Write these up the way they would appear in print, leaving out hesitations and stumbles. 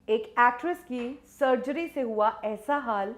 एक एक्ट्रेस की सर्जरी से हुआ ऐसा हाल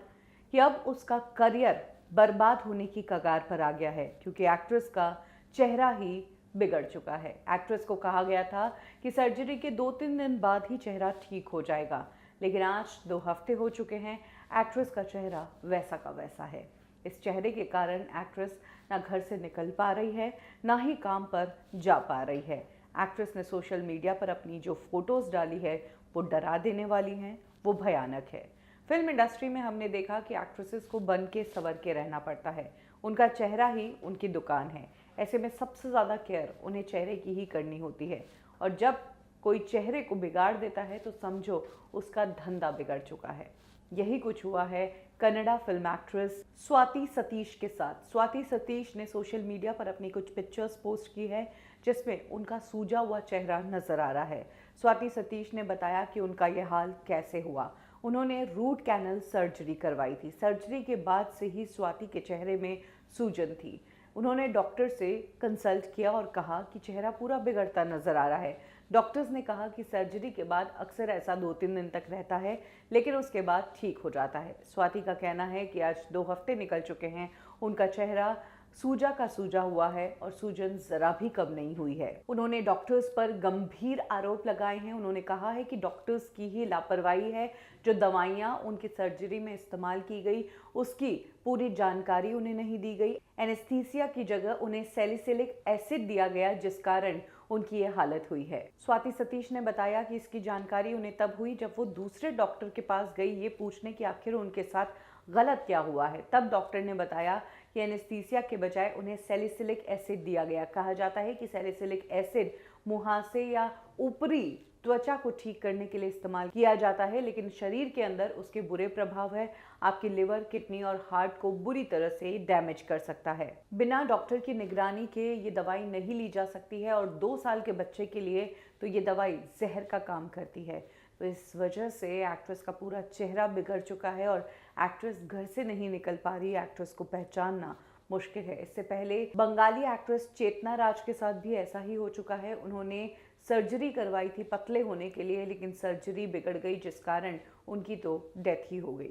कि अब उसका करियर बर्बाद होने की कगार पर आ गया है, क्योंकि एक्ट्रेस का चेहरा ही बिगड़ चुका है। एक्ट्रेस को कहा गया था कि सर्जरी के 2-3 दिन बाद ही चेहरा ठीक हो जाएगा, लेकिन आज 2 हफ्ते हो चुके हैं, एक्ट्रेस का चेहरा वैसा का वैसा है। इस चेहरे के कारण एक्ट्रेस ना घर से निकल पा रही है, ना ही काम पर जा पा रही है। एक्ट्रेस ने सोशल मीडिया पर अपनी जो फोटोज डाली है वो डरा देने वाली हैं, वो भयानक है। फिल्म इंडस्ट्री में हमने देखा कि एक्ट्रेसेस को बन के संवर के रहना पड़ता है। उनका चेहरा ही उनकी दुकान है। ऐसे में सबसे ज़्यादा केयर उन्हें चेहरे की ही करनी होती है, और जब कोई चेहरे को बिगाड़ देता है तो समझो उसका धंधा बिगड़ चुका है। यही कुछ हुआ है कन्नड़ा फिल्म एक्ट्रेस स्वाति सतीश के साथ। स्वाति सतीश ने सोशल मीडिया पर अपनी कुछ पिक्चर्स पोस्ट की है, जिसमें उनका सूजा हुआ चेहरा नजर आ रहा है। स्वाति सतीश ने बताया कि उनका यह हाल कैसे हुआ। उन्होंने रूट कैनल सर्जरी करवाई थी। सर्जरी के बाद से ही स्वाति के चेहरे में सूजन थी। उन्होंने डॉक्टर से कंसल्ट किया और कहा कि चेहरा पूरा बिगड़ता नजर आ रहा है। डॉक्टर्स ने कहा कि सर्जरी के बाद अक्सर ऐसा 2-3 दिन तक रहता है, लेकिन उसके बाद ठीक हो जाता है। स्वाति का कहना है कि आज 2 हफ्ते निकल चुके हैं, उनका चेहरा सूजा का सूजा हुआ है और सूजन जरा भी कम नहीं हुई है। उन्होंने डॉक्टर्स पर गंभीर आरोप लगाए हैं। उन्होंने कहा है कि डॉक्टर्स की ही लापरवाही है। जो दवाइयां उनकी सर्जरी में इस्तेमाल की गई उसकी पूरी जानकारी उन्हें नहीं दी गई। एनेस्थीसिया की जगह उन्हें सैलिसिलिक एसिड दिया गया, जिस कारण उनकी ये हालत हुई है। स्वाति सतीश ने बताया कि इसकी जानकारी उन्हें तब हुई जब वो दूसरे डॉक्टर के पास गई ये पूछने कि आखिर उनके साथ गलत क्या हुआ है। तब डॉक्टर ने बताया कि एनेस्थीसिया के बजाय उन्हें सैलिसिलिक एसिड दिया गया। कहा जाता है कि सैलिसिलिक एसिड मुहासे या ऊपरी त्वचा को ठीक करने के लिए इस्तेमाल किया जाता है, लेकिन शरीर के अंदर उसके बुरे प्रभाव है। आपकी लिवर, किडनी और हार्ट को बुरी तरह से डैमेज कर सकता है। बिना डॉक्टर की निगरानी के ये दवाई नहीं ली जा सकती है, और 2 साल के बच्चे के लिए तो ये दवाई जहर का काम करती है। तो इस वजह से एक्ट्रेस का पूरा चेहरा बिगड़ चुका है और एक्ट्रेस घर से नहीं निकल पा रही है। एक्ट्रेस को पहचानना मुश्किल है। इससे पहले बंगाली एक्ट्रेस चेतना राज के साथ भी ऐसा ही हो चुका है। उन्होंने सर्जरी करवाई थी पतले होने के लिए, लेकिन सर्जरी बिगड़ गई, जिस कारण उनकी तो डेथ ही हो गई।